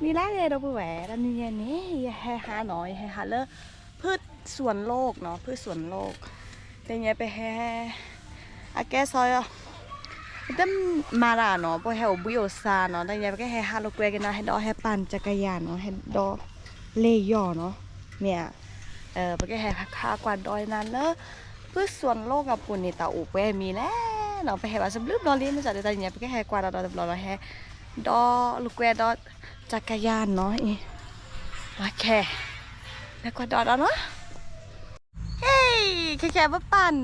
มีแล้วเลยเราไปแหวะแล้วนี่นี่แห่หาหน่อยแห่หาเลอพืชสวนโลกเนาะพืชสวนโลกแต่เนี้ยไปแห่อาแกซอยอ่ะแต่มาละเนาะพอแห่บุยโอซาเนาะแต่เนี้ยไปแห่หาลูกเวกันนะให้ดอแห่ปั่นจักรยานเนาะให้ดอเล่ย่อเนาะเนี่ยไปแห่คากวาดดอยนั้นเนอะพืชสวนโลกกับปุ่นนี่ตาอุเวมีแล้วเนาะไปแห่ว่าสำลึกดอเลี้ยงมาจากแต่เนี้ยไปแห่กวาดดอดอแห่ดอลูกเวดอจักรยานเนาะอีโอเคแล้วก็ดอดเนาะเฮ้ยแค่ว่าปั่น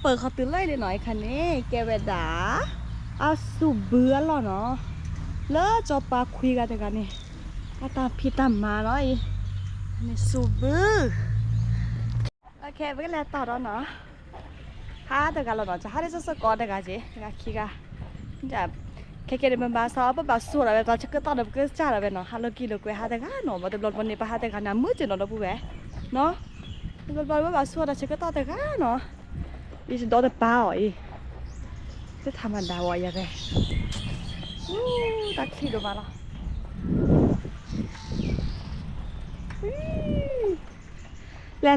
เปิดเขาตื่นเลยหน่อยคันนี้แกเวดาเอาสูบเบื่อหรอเนาะแล้วจอปาคุยกันแต่กันนี่อาตาพี่ตามมาเนาะอีนี่สูบเบื่อโอเคไปกันแล้วต่อเนาะฮะแต่กันเราเนาะจะหาได้สักก่อนแต่กันสิกันขี้กันจะแค่เดินมาสอบแบบสวยอะไรตอนเช้าก็ตอนเด็กก็จ้าอะไรเนาะฮัลโหลกิโลกว่าหาแต่กันเนาะมาแต่บอลวันนี้ไปหาแต่กันน้ำมืดจนเนาะปุ๊บเนาะบอลว่าสวยแต่เช้าก็ตอนแต่กันเนาะอีจะโดนแต่เปล่าอีจะทำมันได้วะยังไงตักขี้ดูมาละ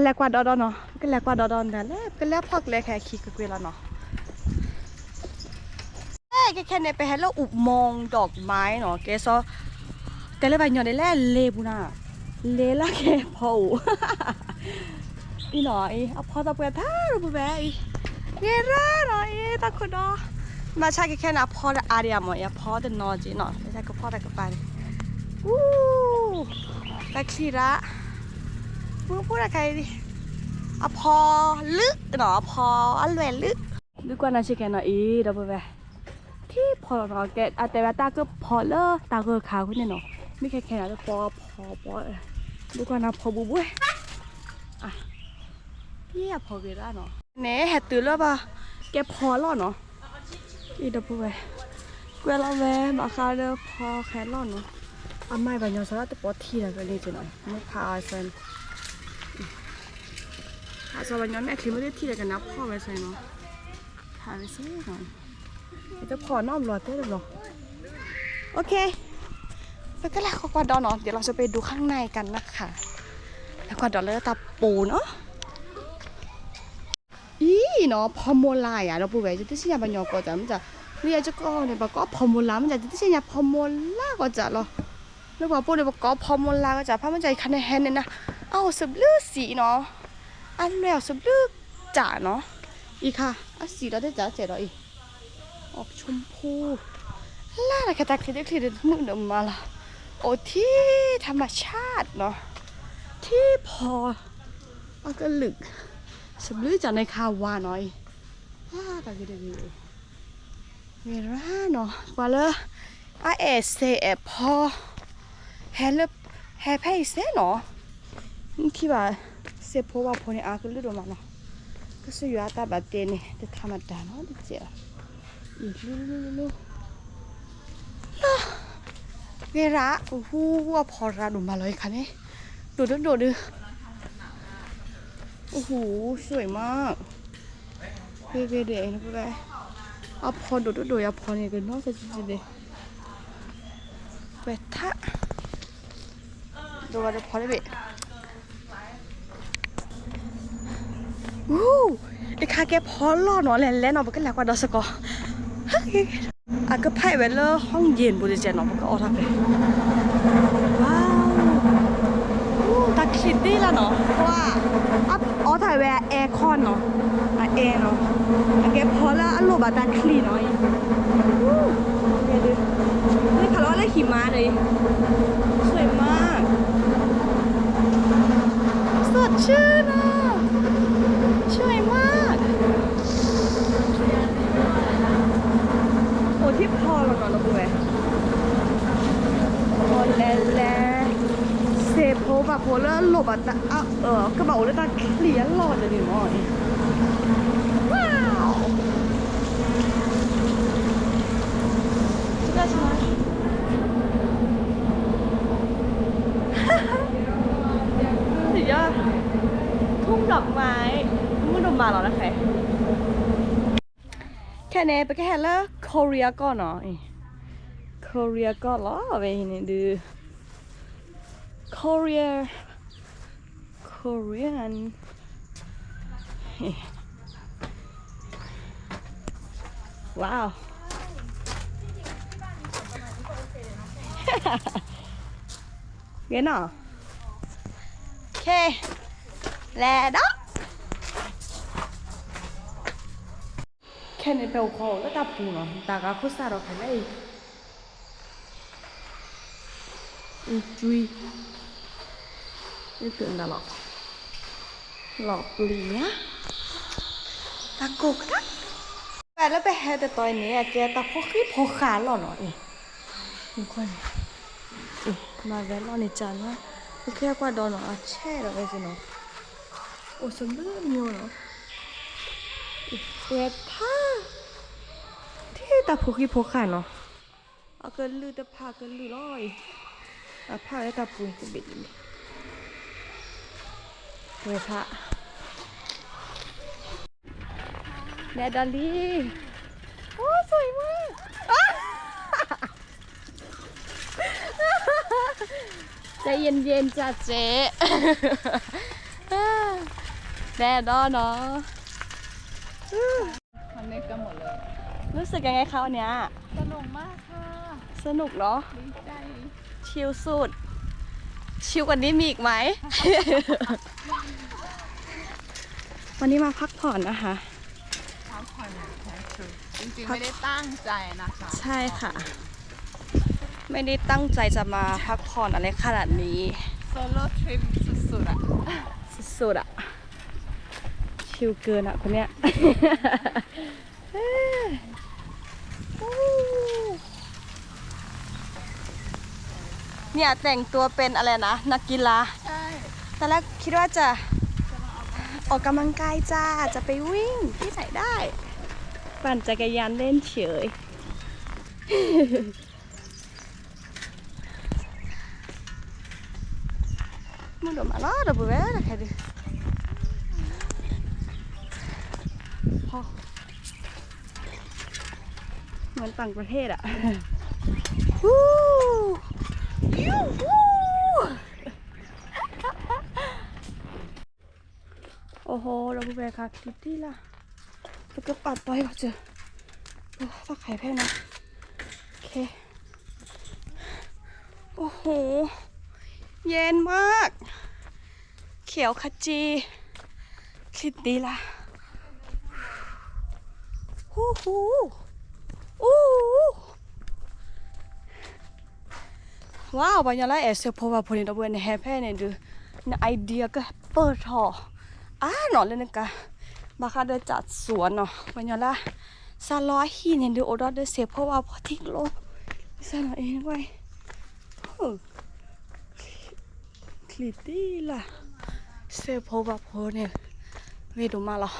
แล้วกว่าดอเนาะก็แล้วกว่าดอนั่นแหละก็แล้วพักแล้วแค่ขี้ก็เกลือเนาะแค่เนี่ยไปให้เราอุบมองดอกไม้เนาะแกซอแต่ละใบหยอดได้แล่เลบุน่ะเลละแกพออีหน่อยเอาพอตะเปียท่ารูปแบบอีเงร่าหน่อยตะคนดอมาใช่แค่นะพอแต่อาเดียมอ่ะพอแต่นอจีเนาะไม่ใช่ก็พอแต่กับไปอู้ตะคีระพูดอะไรดิอะพอลึกเนาะพออันแหวนลึกดูกว่านะชิคแกนหน่อยอีดับเบิลแบที่พอเราแกแต่ว่าตาก็พอเลอตาก็ขาวขึ้นเนาะไม่แค่แล้วพอดูกว่านะพอบุ้ยอ่ะพี่อะพอเวลาเนาะเน่แหดตื่นแล้วป่ะแกพอแล้วเนาะอีดับเบิลแบเวลาแวมาคาเดอพอแค่แล้วเนาะอ่ะไม่บันยอสระแต่ปอที่แล้วก็เลยจีหน่อยไม่พาเซนสวัสดีแม่คลิปไม่ได้ที่ไหนกันนะพ่อไปใส่เนาะถ่ายไปซิหน่อยจะพอน้อมรอเต้เลยหรอโอเคไปก็แล้วกวาดดอนเนาะเดี๋ยวเราจะไปดูข้างในกันนะคะแล้วกวาดดอนเลยตาปูเนาะอีเนาะพอโมลายอ่ะเราปูไว้จะที่ยาบัญญัติก็จะมันจะเรียกจะก็เนี่ยบอกก็พอโมลามันจะที่ยาพอโมลาก็จะหรอแล้วบอกปูเนี่ยบอกก็พอโมลาก็จะเพราะมันจะคะแนนเนี่ยนะเอาสับเลือดสีเนาะอันแล้วสับเลือกจ๋าเนาะอีค่ะอ่ะสีเราได้จ๋าเจ๋ออีออกชมพูล่าอะไรกันแต่คลิปมือเดิมมาละโอ้ที่ธรรมชาติเนาะที่พอเอาก็ลึกสับเลือกจากในคาวาหน่อยแต่ก็ได้เวลาเนาะกว่าเลยเอสเอพอแฮลแฮเพย์เซเนาะที่ว่าเสียเพราะว่าพอเนี่ยก็ลืมมาเนาะก็ซื้อยาตาบัดเตนี่แต่ธรรมดาเนาะเจ้าอีลูเวลาโอ้โหว่าพอราดูมาเลยค่ะนี่ดูโอ้โหสวยมากเวเดงนะพวกแกเอาพอดูอย่าพอเนี่ยกันเนาะจะเดเวทะดูว่าจะพอได้เบะไอ้ข้าแกพอล่อหนอแล่นเนาะมันก็แหลกกว่าดอสกอก็ไพ่ไว้เลยห้องเย็นบุรีเจนเนาะมันก็ออกทางเลยว้าวตาคิดดีละเนาะเพราะว่าอถ่ายแวร์แอร์คอนเนาะแอร์เนาะแกพอแล้วอารมณ์แบบตาคลีเนาะนี่ค่ะแล้วอะไรหิมะเลยสวยมากสดชื่นอ่ะช่วยมากโอ้ที่พอแล้วก่อนเราดูไหมพอแล้วเซฟโพแบบโพแล้วหลบอ่ะแต่กระเป๋าเลยตาเคลียร์หลอดเลยหน่อยว้าวใช่ไหมสุดยอดทุ่งดอกไม้มุ่งดอกมาแล้วนะคะแค่นี้ไปแค่แล้วเกาหลีก่อนเนาะเกาหลีก่อนเหรอไปนี่ดู Korean ว้าว เงี้ยเนาะโอเคแล้วแค่ในเปลวเขาแล้วตาปูเนาะตากาคุสาเราแค่ไหนจุยนี่ตื่นตลอดหลอกเหลียตากุกนะแต่แล้วไปแฮแต่ตอนนี้อะแกตาพกขี้พกขาหล่อเนาะทุกคนมาแวะรอในจานว่าโอเคกว่าดอนเนาะแช่เราไปสิเนาะโอ้สมบูรณ์อยู่เนาะเวท่าที่ตาพกขี้พกขาเนาะเอาเกินลือแต่พาเกินลือร้อยเอาผ้าแล้วตาปุยจะบิดเลยเวท่าแดดดอลลี่โอ้สวยมากใจเย็นๆจ้ะเจ๊แดดดอเนาะมันเล็กกันหมดเลย รู้สึกยังไงคะวันเนี้ย สนุกมากค่ะ สนุกเนาะ ดีใจ ชิลสุด ชิลกว่านี้มีอีกไหม วันนี้มาพักผ่อนนะคะ พักผ่อนอย่างแท้ทรูจริงๆไม่ได้ตั้งใจนะคะ ใช่ค่ะ ไม่ได้ตั้งใจจะมาพักผ่อนอะไรขนาดนี้ โซโล่ทริปสุดๆอ่ะ สุดๆอะชิลเกินอะคนเนี้ย เนี่ยแต่งตัวเป็นอะไรนะ นักกีฬา ใช่ ตอนแรกคิดว่าจะออกกำลังกายจ้า จะไปวิ่งที่ไหนได้ ปั่นจักรยานเล่นเฉย มึงเดี๋ยวมาล้อเดี๋ยวไปแวะนะแค่ดิพอเหมือนต่างประเทศอะวู้ยูวู้โอ้โหเราไปแวะค่ะคลิปที่ละแล้วก็ปัดไปก็เจอโอ้ถ้าไข่แพ้นะโอเคโอ้โหเย็นมากเขียวขจีคลิปนี้ละฮู้ฮู้อู้ว้าวบรรยากาศเอสเพราะว่าพอดีเราเป็นแฮปปี้เนี่ยดูในไอเดียก็เปิดท่อหนอนเลยนะกะมาค่ะเดินจัดสวนเนาะบรรยากาศซาลอยฮีเนี่ยดูโอดอเดเซเพราะว่าพอทิ้งโลซาลอยเองไว้คลิปนี้ล่ะเซเพราะว่าพอเนี่ยเวดูมาละ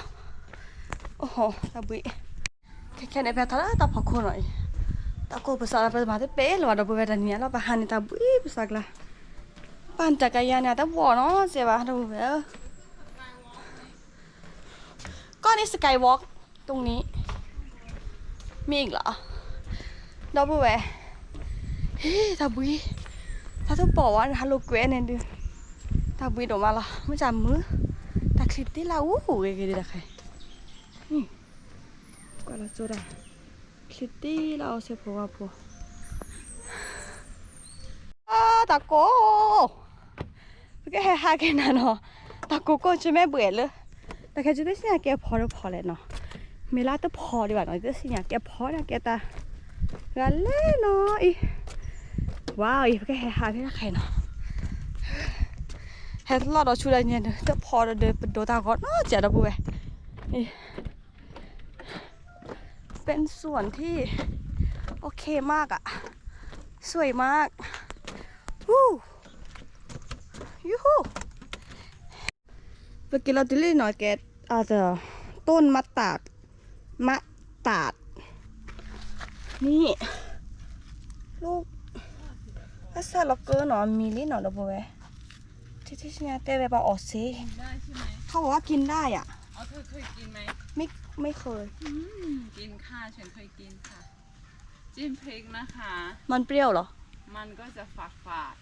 โอ้โหตาบุยแค่ในแพทย์ท่าตาพักคนหน่อยตาโกภาษาภาษามาที่เป๊ะหรือว่าเราไปเวทนี้เราไปหันตาบุยภาษาละปั่นจักรยานเนี่ยตาบัวเนาะเสียบ้าเราไปก็นี่สกายวอล์กตรงนี้มีอีกเหรอเราไปเวเฮ้ตาบุยถ้าทุกบอกว่าฮัลโหลเกวนเนี่ยดูตาบุยโดมาละไม่จำมือตาคลิปที่เราเกยดีละใครนี่ก็เราจะได้คลิปที่เราเสียพวกพวกตาโก้ก็แค่หาแค่นั้นเนาะตาโก้ก็จะไม่เบื่อเลยแต่แค่จะได้สิ่งแกพอแล้วพอเลยเนาะเมล่าต้องพอดีกว่าเนาะจะสิ่งแกพอนะแกตากันเล่เนาะอีว้าวอีก็แค่หาที่ใครเนาะแค่รอดเราช่วยเนี่ยจะพอเราเดินเป็นโดตาก่อนเนาะเจ๋อเราบุ้ยเป็นส่วนที่โอเคมากอะสวยมากวู้ยูฮูเมื่อกี้เราติลี่หน่อยแกอาจจะต้นมะตาดนี่ลูกถ้าซาล็อกเกอร์หนอมีลี่หนอระเบิดที่เนี่ยเต้ไปปะออซี ได้ใช่ไหม เขาบอกว่ากินได้อ่ะ เอาเธอเคยกินไหม ไม่เคย กินค่ะฉันเคยกินค่ะจิ้มพริกนะคะ มันเปรี้ยวเหรอ มันก็จะฝาด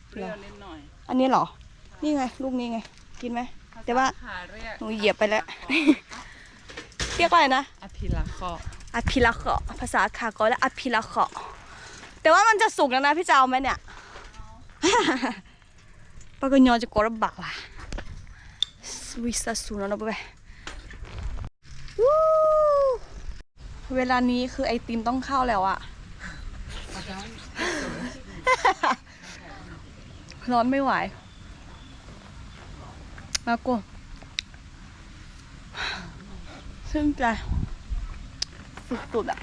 เปรี้ยวนิดหน่อย อันนี้เหรอ นี่ไง ลูกนี้ไง กินไหม แต่ว่า ขาเรียก หนูเหยียบไปแล้ว เรียกว่าอะไรนะ อภิลาคอ อภิลักษ์ภาษาคาโกและอภิลักษ์แต่ว่ามันจะสุกแล้วนะพี่จะเอาไหมเนี่ย ปากกยอจะกรบบ่าวะวิสาสูนนะเว้ยเวลานี้คือไอติมต้องเข้าแล้วอะ ร้อนไม่ไหวมากูชื่นใจสุดๆอะ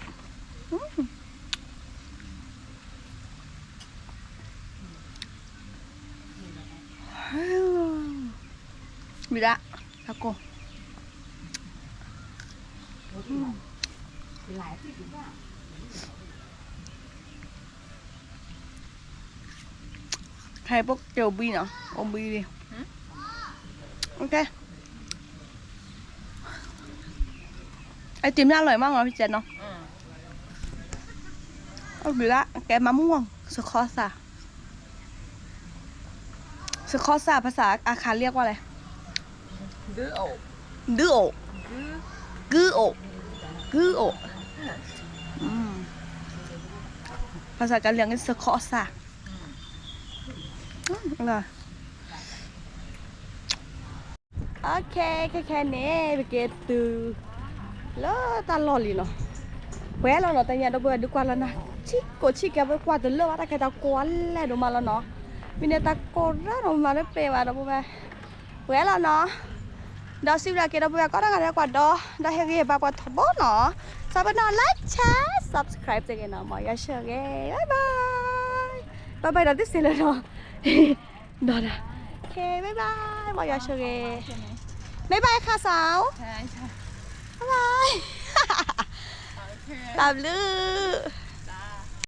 มีละมากูใครพวกเจียวบีเนาะอมบีดิโอเคไอติมน่าอร่อยมากเลยพี่เจนเนาะเอาบีละแกมะม่วงสคอสอะสคอสอะภาษาอาคาเรียกว่าอะไร ดื้อโอ ดื้อโอกือโอกือโอภาษาการเรียนก็สคอสอะอร่อยโอเคแค่นี้ไปเกตูแล้วตลอดเลยเนาะเว้ยเราเนาะแต่เนี่ยเราเบื่อดีกว่าแล้วนะชิโกชิแกไปกว่าแต่เลือกว่าแต่แกตะกวนแหละดูมาแล้วเนาะมีเนี่ยตะกวนแล้วเรามาได้เปย์ว่าเราเว้ยเว้ยเราเนาะเดี๋ยวสิเวลาเกเราเบื่อก็ได้กันดีกว่าดอได้เฮ้ยแบบว่าทบเนาะสบายนอนไลค์แชร์ subscribe จะกันเนาะมายาเชื่อเก้บ๊ายบายบ๊ายบายเราที่สิเลยเนาะดอนะโอเคบ๊ายบายมายาเชื่อเก้บ๊ายบายค่ะสาว ใช่ใช่ บ๊ายบาย โอเค ตามลือ